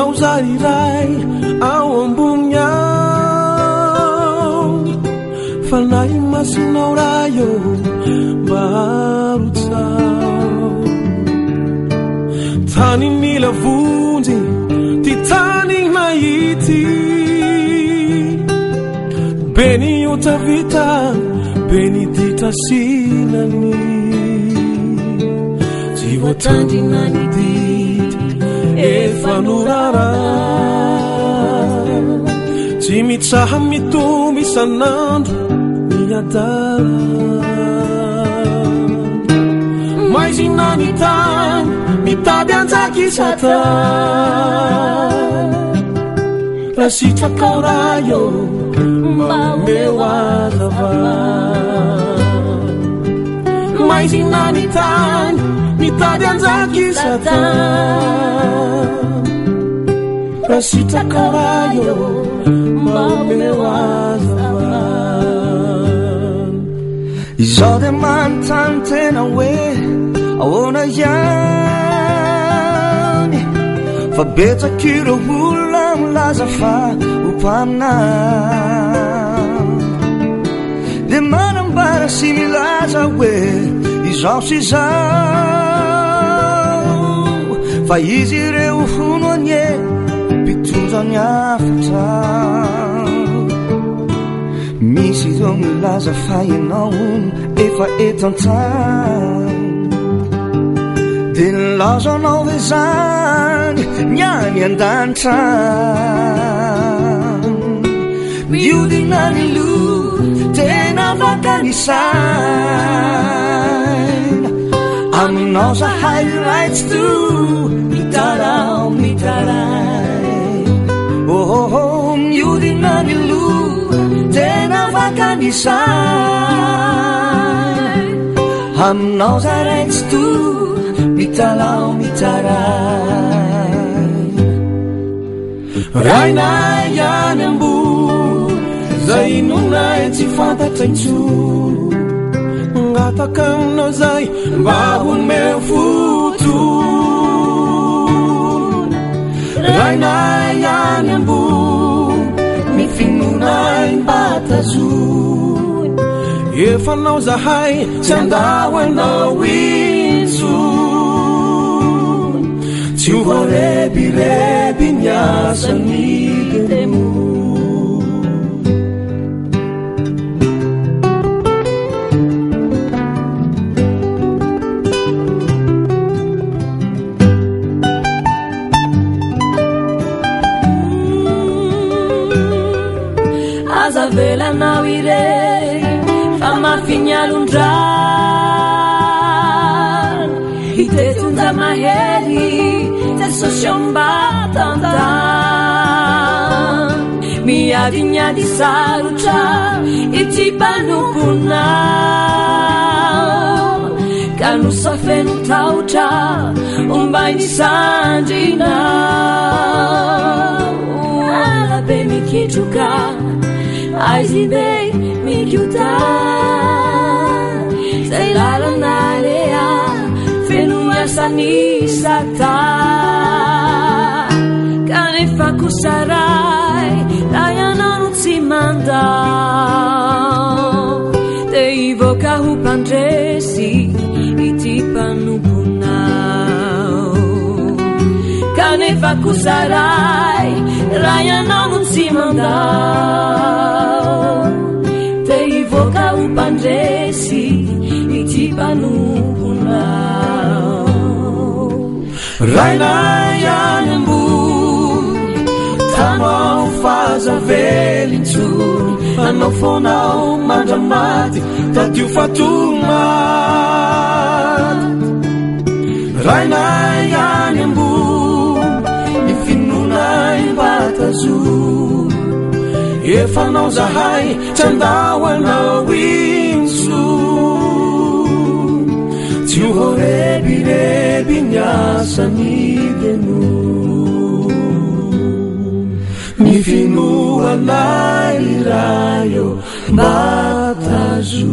Não zarirai ao ambunhão falai mas não raio barutsau tani mila vundi titani maiti beni utavita benedita sinani jivotandi nani efanurara tsy mitsaha mitomby isan'andro miadara mas inany tany mitady anjaky satany raha sitraka raio mba meu azava mas inany tany mitady anjaky satany rasitaka raio mba meu azavan izao de manontany tena hoe ahoana ihany fa betsaka ireo olona milaza fa ho mpaminany de manambara sy milaza hoe izao sy izao fa izy ireo hono anye pitondra ny afatra misy ireo milaza fa ianao efa eto an-trano de nilazanao ve zany ny any an-danitra miodina ny lo tena vakanisana aminao zahay ray tsy to mitarao mitaray oh miodina ny lo tena vakanisay aminao zahay tsy to mitalao mitaray rainay ihany ambo zay nonay tsy fantatra intsony ngataka aminao zay mba honome fotony rainay ihany ambo ny finonay mbatazony efa nao zahay tsy andao anao intsony tsy ho voarebireby ny asany temo velanao irei fa mafinyalondrano hitetonja mahery tesosiombatantany miadinyady sarotra ity mpanomponao ka nosafeno taotra ombainy sandrinao alabe mikitroka aizy be mikiuta zay lalana lea feno miasany sata kanefa kosaray raha ianao no tsy mandao de ivoaka ho mpandresy ity mpanomponao kanefa kosaray raha ianao no tsy mandao de ivoaka ho mpandresy ity mpanomponao rainay any ambony tanao fazavelintsony anao fonao mandramaty tadio fatomaty rainay any ambony ny finonay mbatazony efanao zahay tsandao anao inso tsy ho rebirebi niasany veno ny finoanay rayo mbatazo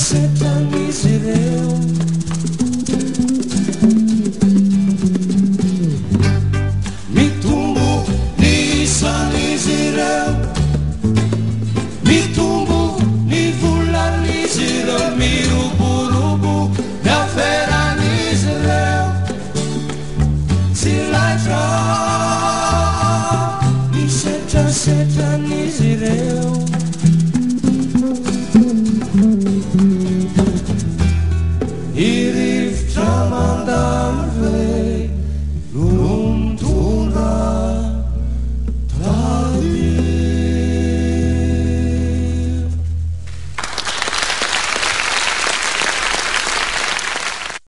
Setra